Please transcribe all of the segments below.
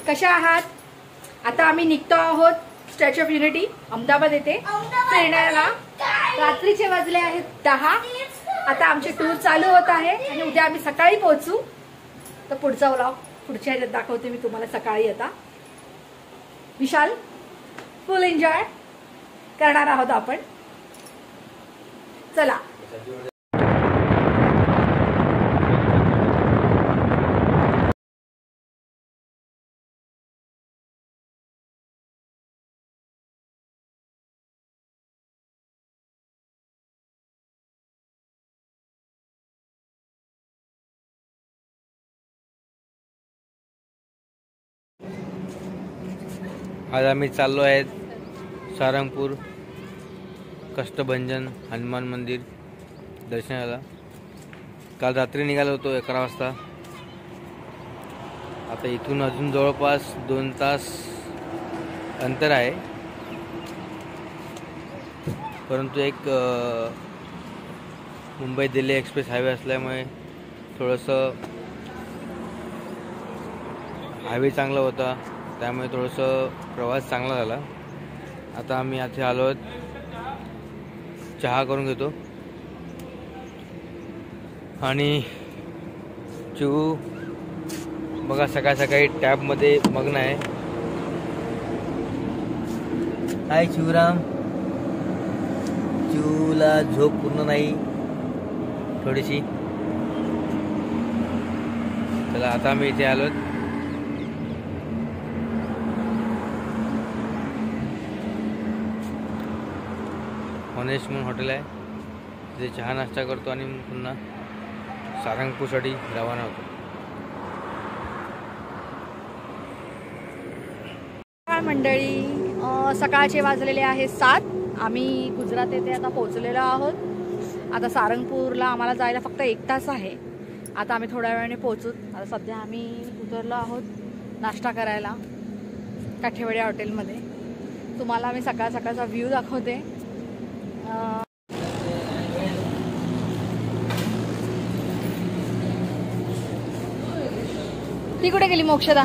कशा आहात? आता आम्ही निघतो आहोत स्टॅच्यू ऑफ युनिटी अहमदाबाद येथे फिरण्याला। रात्रीचे वाजले आहेत 10। आता आमची टूर चालू होत आहे आणि उद्या आम्ही सकाळी पोहोचू। तर पुढचा व्लॉग पुढच्या ह्याच्यात दाखवते मी तुम्हाला सकाळी। आता विशाल फुल एन्जॉय करणार आहोत आपण। चला आज आम्ही चाललो आहेत सारंगपूर कष्टभंजन हनुमान मंदिर दर्शनाला। काल रात्री निघालो होतो 11 वाजता। आता इथून अजून जवळपास 2 तास अंतर आहे, परंतु एक मुंबई दिल्ली एक्सप्रेस हायवे असल्यामुळे थोडंसं हायवे चांगला होता, त्यामुळे थोडंसं प्रवास चांगला झाला। आता आम्ही इथे आलो आहोत, चहा करून घेतो आणि चिऊ बघा सकाळ सकाळी टॅबमध्ये मग्न आहे। हाय शिवराम, चिऊला झोप पूर्ण नाही थोडीशी। चला आता आम्ही इथे आलो आहोत। ऑनेस्ट म्हणून हॉटेल आहे, तिथे चहा नाश्ता करतो आणि पुन्हा सारंगपूरसाठी रवाना होतो। मंडळी सकाळचे वाजलेले आहे 7। आम्ही गुजरात येथे आता पोहोचलेलो आहोत। आता सारंगपूरला आम्हाला जायला फक्त 1 तास आहे। आता आम्ही थोड्या वेळाने पोहोचू। आता सध्या आम्ही उतरलो आहोत नाश्ता करायला काठेवाडी हॉटेलमध्ये। तुम्हाला मी सकाळ सकाळचा व्ह्यू दाखवते। ती कुठे गेली मोक्षदा?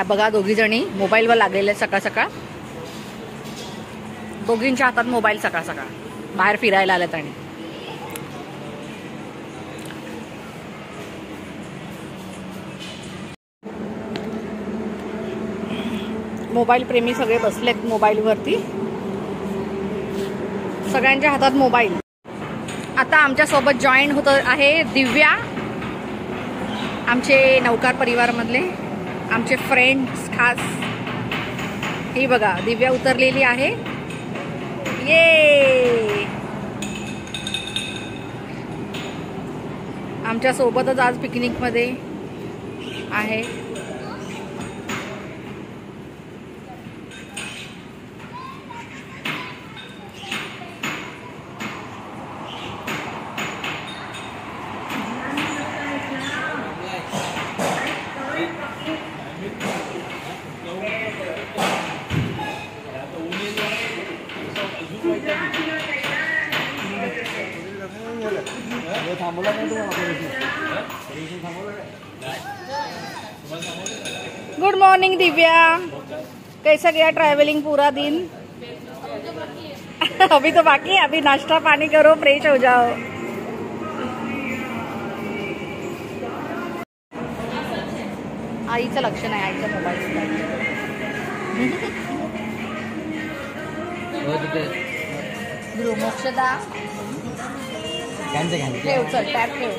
बघा दोघी जणी मोबाईलवर लागलेले सकाळ सकाळ। दोघींच्या हातात मोबाईल सकाळ सकाळ बाहेर फिरायला आल्यात आणि मोबाईल प्रेमी सगळे बसलेत मोबाईलवरती, सगळ्यांच्या हातात मोबाईल। आता आमच्या सोबत जॉईन होत आहे दिव्या, आमचे नौकार परिवारमधले आमचे फ्रेंड्स खास। ही बघा दिव्या उतरलेली आहे। ये आमच्या सोबतच आज पिकनिक मध्ये आहे। गुड मॉर्निंग दिव्या, कैसा गया ट्रैवलिंग पूरा दिन? अभी तो बाकी है, अभी नाश्ता पानी करो, फ्रेश हो जाओ। आईचं लक्ष नाही, आईचा मोबाईल मोक्षदा ठेव, चल टॅप ठेव।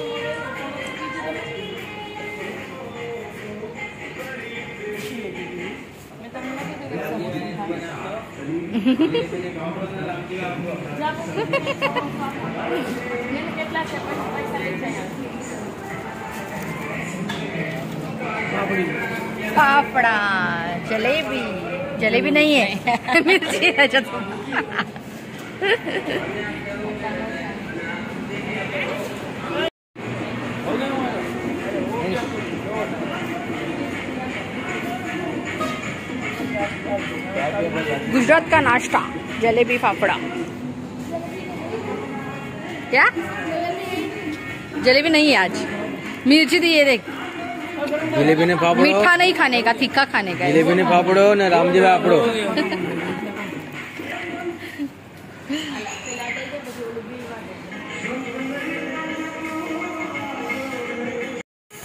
पापड़ा, जलेबी, जलेबी नहीं है मिर्ची है त्याच्यात। गुजरात का नाश्ता जलेबी फाफड़ा। क्या जलेबी नहीं है आज, मिर्ची दी, ये देख। जलेबी ने फाफड़ो, मीठा नहीं खाने का, तीखा खाने का। जलेबी ने फाफड़ो ना रामजी फाफड़ो।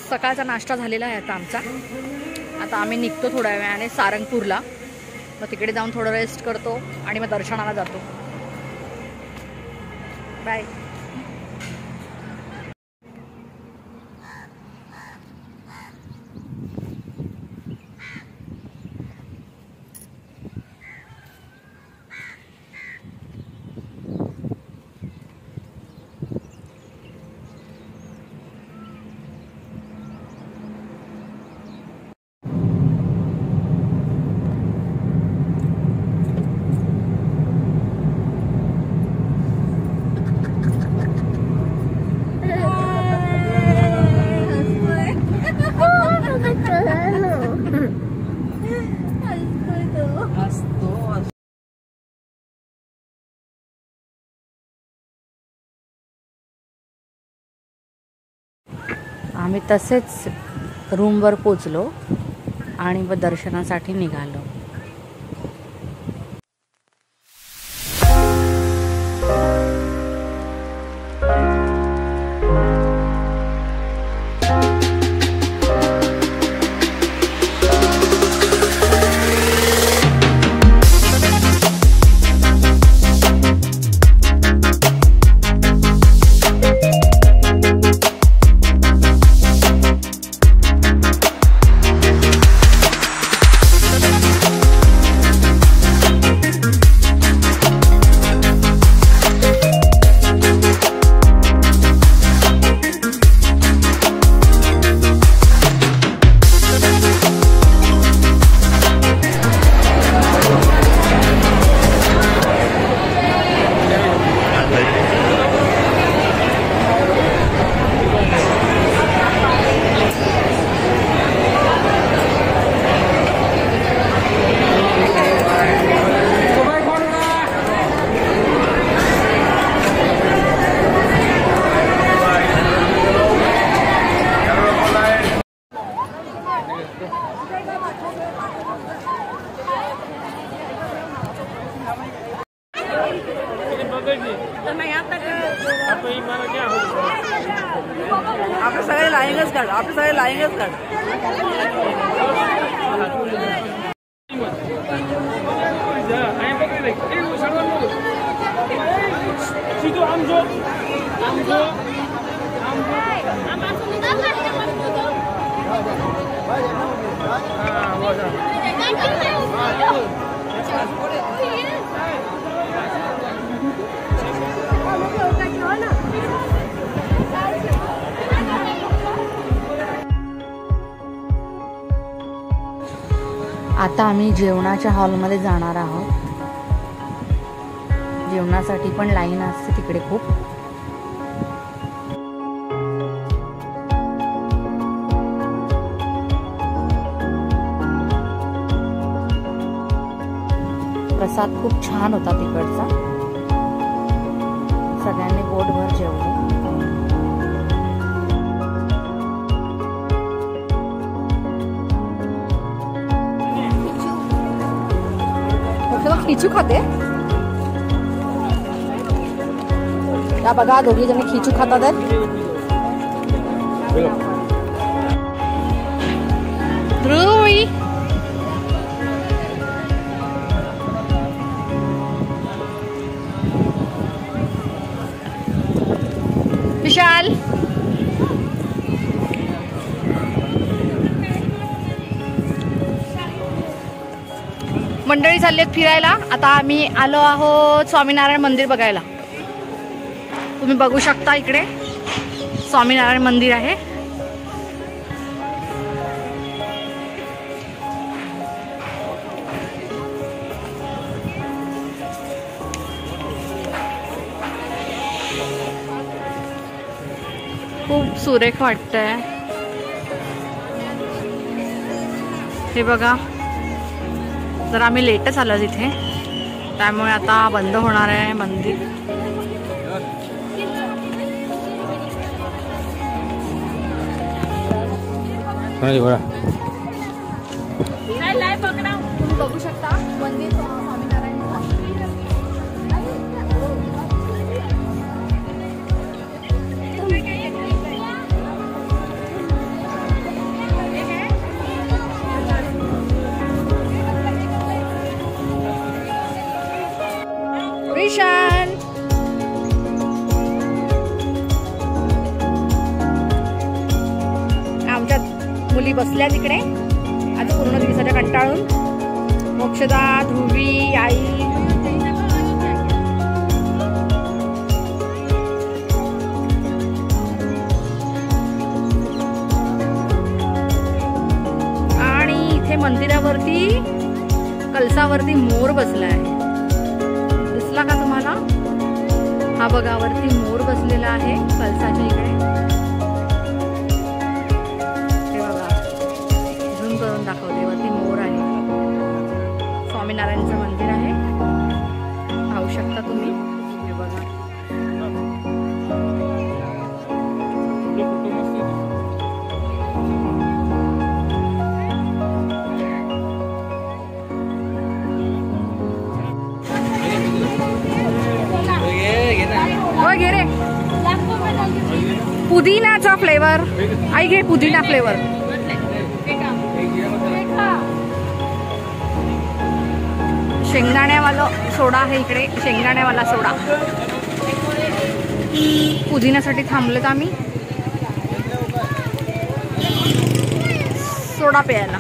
सकाळचा नाश्ता झालेला आहे आता आमचा। आता आम्ही निघतो थोड्या वेळाने सारंगपूरला, मग तिकडे जाऊन थोडं रेस्ट करतो आणि मग दर्शनाला जातो। बाय। आम्ही तसेच रूमवर पोचलो आणि मग दर्शनासाठी निघालो। आपले सगळे लाईनच काढ, आपले सगळे लाईनच काढ। आता आम्ही जेवणाच्या हॉलमध्ये जाणार आहोत। जेवणासाठी पण लाईन असते तिकडे खूप। प्रसाद खूप छान होता तिकडचा, सगळ्यांनी पोटभर जेवले। खिचू खाते या बघा, दोघी जणी खिचू खातात आहेत। ध्रुवी विशाल मंडळी चाललेत फिरायला। आता आम्ही आलो आहोत स्वामीनारायण मंदिर बघायला। तुम्ही बघू शकता इकडे स्वामीनारायण मंदिर आहे। खूप सुरेख वाटतंय हे बघा। जर आम्ही लेटच आलो तिथे, त्यामुळे आता बंद होणार आहे मंदिर. तुम्ही बघू शकता मंदिर स्वामीनारायण. रिशान आमच्या मुली बसल्या तिकडे आज पूर्ण दिवसाच्या कंटाळून. मोक्षदा, ध्रुवी, आई. आणि इथे मंदिरावरती कलसावरती मोर बसला आहे. दिसला का तुम्हाला? हा बघा वरती मोर बसलेला आहे कलसाच्या इकडे. हे बघा झूम करून दाखवते. वरती मोर आहे. स्वामीनारायणचं मंदिर आहे. पाहू शकता तुम्ही. हे बघा हो घे रे. पुदिनाचा फ्लेवर. आई घे पुदिना फ्लेवर. शेंगदाण्यावाला सोडा आहे इकडे. शेंगदाण्यावाला सोडा. पुदिन्यासाठी थांबलेत आम्ही सोडा प्यायला.